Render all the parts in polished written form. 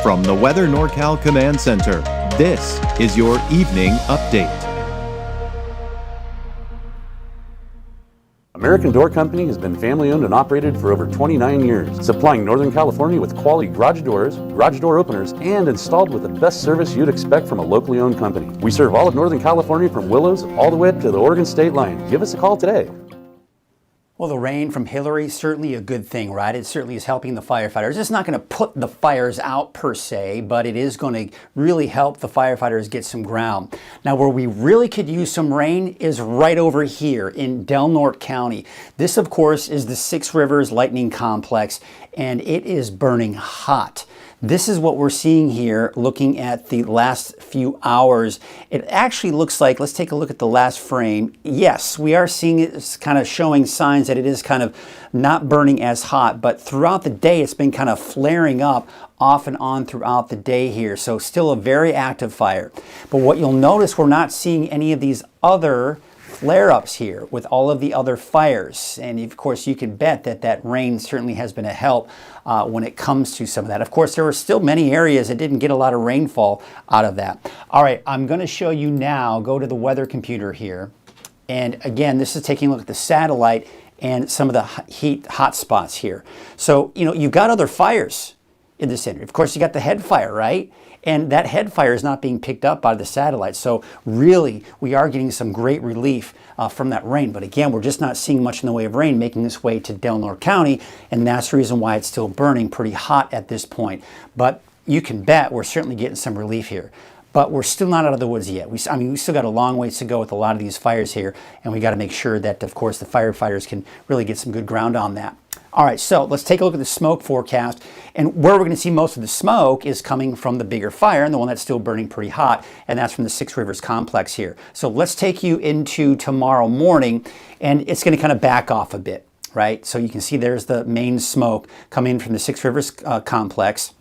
From the Weather NorCal Command Center, this is your Evening Update. American Door Company has been family-owned and operated for over 29 years, supplying Northern California with quality garage doors, garage door openers, and installed with the best service you'd expect from a locally owned company. We serve all of Northern California from Willows all the way up to the Oregon state line. Give us a call today. Well, the rain from Hillary, certainly a good thing, right? It certainly is helping the firefighters. It's not going to put the fires out per se, but it is going to really help the firefighters get some ground. Now, where we really could use some rain is right over here in Del Norte County. This, of course, is the Six Rivers Lightning Complex, and it is burning hot. This is what we're seeing here looking at the last few hours. It actually looks like, let's take a look at the last frame. Yes, we are seeing it's kind of showing signs that it is kind of not burning as hot, but throughout the day it's been kind of flaring up off and on throughout the day here. So still a very active fire. But what you'll notice, we're not seeing any of these other flare-ups here with all of the other fires. And of course you can bet that that rain certainly has been a help when it comes to some of that. Of course, there were still many areas that didn't get a lot of rainfall out of that. All right, I'm going to show you now, go to the weather computer here. And again, this is taking a look at the satellite and some of the heat hot spots here. So, you know, you've got other fires in this area. Of course, you got the head fire, right? And that head fire is not being picked up by the satellite. So really, we are getting some great relief from that rain. But again, we're just not seeing much in the way of rain making its way to Del Norte County. And that's the reason why it's still burning pretty hot at this point. But you can bet we're certainly getting some relief here. But we're still not out of the woods yet. We still got a long ways to go with a lot of these fires here. And we got to make sure that, of course, the firefighters can really get some good ground on that. All right, so let's take a look at the smoke forecast. And where we're going to see most of the smoke is coming from the bigger fire and the one that's still burning pretty hot, and that's from the Six Rivers complex here. So let's take you into tomorrow morning, and it's going to kind of back off a bit, right? So you can see there's the main smoke coming from the Six Rivers complex.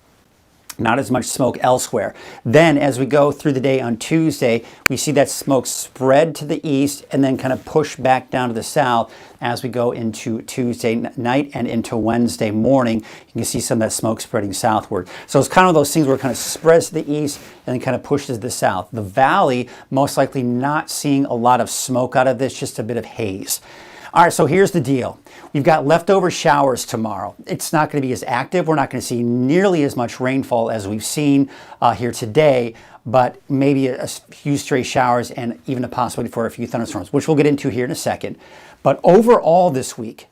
Not as much smoke elsewhere. Then as we go through the day on Tuesday, we see that smoke spread to the east and then kind of push back down to the south as we go into Tuesday night and into Wednesday morning. You can see some of that smoke spreading southward. So it's kind of those things where it kind of spreads to the east and then kind of pushes to the south. The valley, most likely not seeing a lot of smoke out of this, just a bit of haze. All right, so here's the deal. We've got leftover showers tomorrow. It's not going to be as active. We're not going to see nearly as much rainfall as we've seen here today, but maybe a few stray showers and even a possibility for a few thunderstorms, which we'll get into here in a second. But overall this week,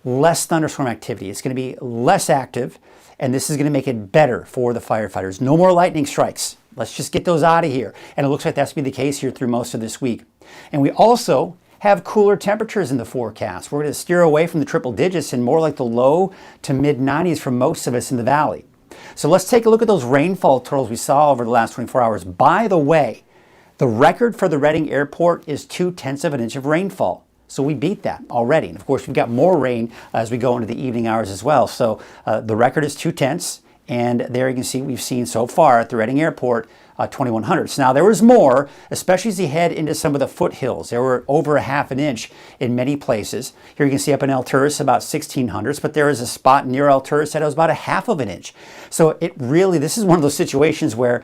less thunderstorm activity. It's going to be less active, and this is going to make it better for the firefighters. No more lightning strikes. Let's just get those out of here. And it looks like that's going to be the case here through most of this week. And we also have cooler temperatures in the forecast. We're going to steer away from the triple digits and more like the low to mid 90s for most of us in the valley. So let's take a look at those rainfall totals we saw over the last 24 hours. By the way, the record for the Redding Airport is 0.2 of an inch of rainfall. So we beat that already. And of course, we've got more rain as we go into the evening hours as well. So the record is 0.2. And there you can see we've seen so far at the Redding Airport 2100s. Now there was more, especially as you head into some of the foothills. There were over 1/2 an inch in many places. Here you can see up in El Turris about 1600s, but there is a spot near El Turris that was about 1/2 of an inch. So it really, this is one of those situations where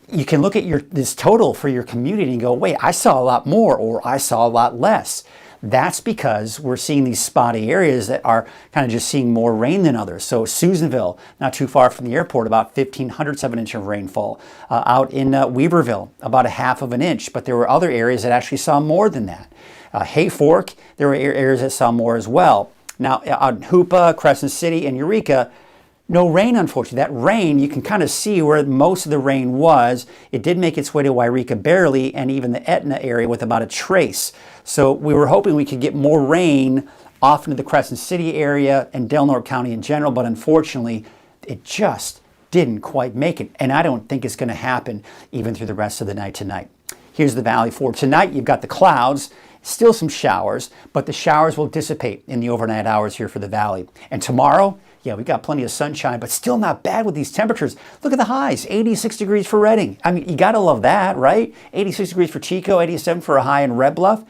you can look at this total for your community and go, wait, I saw a lot more or I saw a lot less. That's because we're seeing these spotty areas that are kind of just seeing more rain than others. So Susanville, not too far from the airport, about 0.15 of an inch of rainfall. Out in Weaverville, about 1/2 of an inch. But there were other areas that actually saw more than that. Hayfork, there were areas that saw more as well. Now, out in Hoopa, Crescent City, and Eureka, no rain, unfortunately. That rain, you can kind of see where most of the rain was. It did make its way to Wairika barely, and even the Etna area with about a trace. So we were hoping we could get more rain off into the Crescent City area and Del Norte County in general, but unfortunately, it just didn't quite make it. And I don't think it's going to happen even through the rest of the night tonight. Here's the valley for tonight. You've got the clouds, still some showers, but the showers will dissipate in the overnight hours here for the valley. And tomorrow, yeah, we got plenty of sunshine, but still not bad with these temperatures. Look at the highs, 86 degrees for Redding. I mean, you got to love that, right? 86 degrees for Chico, 87 for a high in Red Bluff.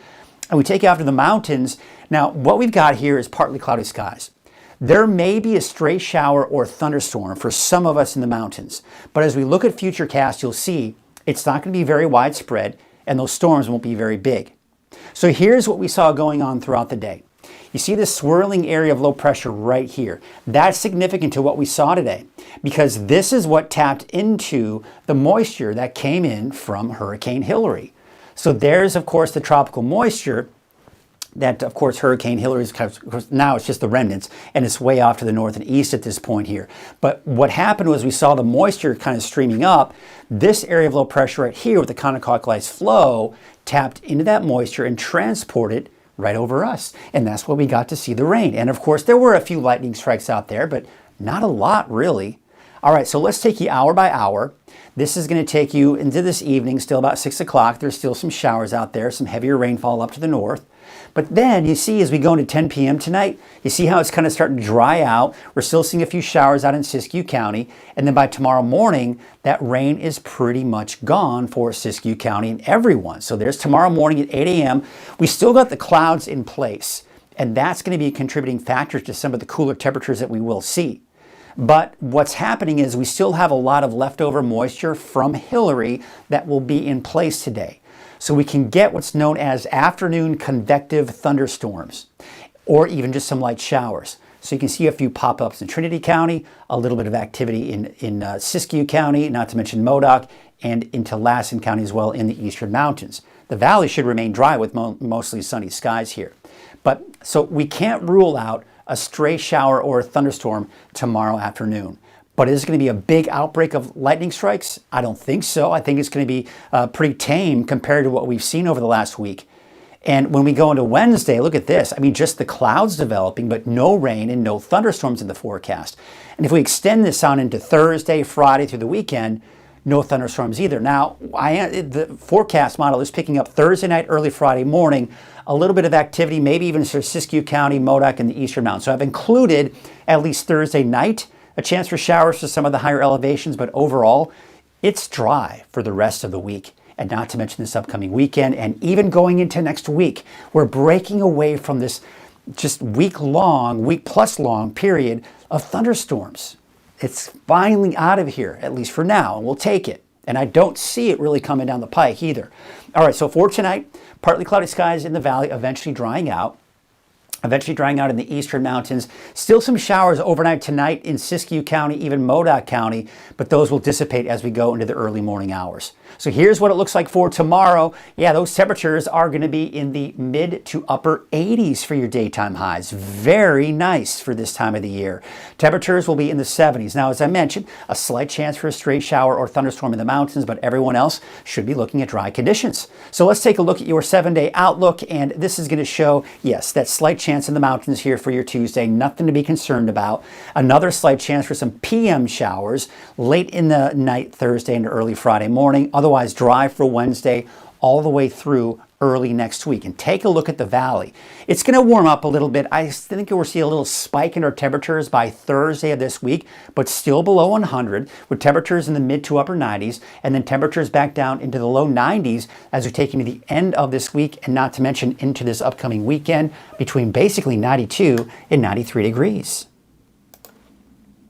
And we take you out to the mountains. Now, what we've got here is partly cloudy skies. There may be a stray shower or thunderstorm for some of us in the mountains, but as we look at Futurecast, you'll see it's not going to be very widespread and those storms won't be very big. So here's what we saw going on throughout the day. You see this swirling area of low pressure right here. That's significant to what we saw today because this is what tapped into the moisture that came in from Hurricane Hilary. So there's, of course, the tropical moisture that, of course, Hurricane Hilary is kind of, now it's just the remnants, and it's way off to the north and east at this point here. But what happened was we saw the moisture kind of streaming up. This area of low pressure right here with the counterclockwise flow tapped into that moisture and transported right over us. And that's why we got to see the rain. And of course, there were a few lightning strikes out there, but not a lot really. All right, so let's take you hour by hour. This is going to take you into this evening, still about 6 o'clock. There's still some showers out there, some heavier rainfall up to the north. But then you see as we go into 10 p.m. tonight, you see how it's kind of starting to dry out. We're still seeing a few showers out in Siskiyou County. And then by tomorrow morning, that rain is pretty much gone for Siskiyou County and everyone. So there's tomorrow morning at 8 a.m. We still got the clouds in place. And that's going to be a contributing factor to some of the cooler temperatures that we will see. But what's happening is we still have a lot of leftover moisture from Hilary that will be in place today. So we can get what's known as afternoon convective thunderstorms, or even just some light showers. So you can see a few pop-ups in Trinity County, a little bit of activity in Siskiyou County, not to mention Modoc, and into Lassen County as well in the eastern mountains. The valley should remain dry with mostly sunny skies here. But so we can't rule out a stray shower or a thunderstorm tomorrow afternoon. But is it going to be a big outbreak of lightning strikes? I don't think so. I think it's going to be pretty tame compared to what we've seen over the last week. And when we go into Wednesday, look at this. I mean, just the clouds developing, but no rain and no thunderstorms in the forecast. And if we extend this on into Thursday, Friday through the weekend, no thunderstorms either. Now, the forecast model is picking up Thursday night, early Friday morning, a little bit of activity, maybe even for Siskiyou County, Modoc, and the eastern mountains. So I've included at least Thursday night, a chance for showers for some of the higher elevations, but overall, it's dry for the rest of the week. And not to mention this upcoming weekend, and even going into next week, we're breaking away from this just week plus long period of thunderstorms. It's finally out of here, at least for now, and we'll take it. And I don't see it really coming down the pike either. All right, so for tonight, partly cloudy skies in the valley, eventually drying out in the eastern mountains. Still some showers overnight tonight in Siskiyou County, even Modoc County, but those will dissipate as we go into the early morning hours. So here's what it looks like for tomorrow. Yeah, those temperatures are going to be in the mid to upper 80s for your daytime highs. Very nice for this time of the year. Temperatures will be in the 70s. Now, as I mentioned, a slight chance for a stray shower or thunderstorm in the mountains, but everyone else should be looking at dry conditions. So let's take a look at your 7-day outlook, and this is going to show, yes, that slight chance in the mountains here for your Tuesday. Nothing to be concerned about. Another slight chance for some PM showers late in the night Thursday and early Friday morning. Otherwise dry for Wednesday all the way through early next week. And take a look at the valley. It's going to warm up a little bit. I think we'll see a little spike in our temperatures by Thursday of this week, but still below 100 with temperatures in the mid to upper 90s, and then temperatures back down into the low 90s as we take into the end of this week, and not to mention into this upcoming weekend between basically 92 and 93 degrees.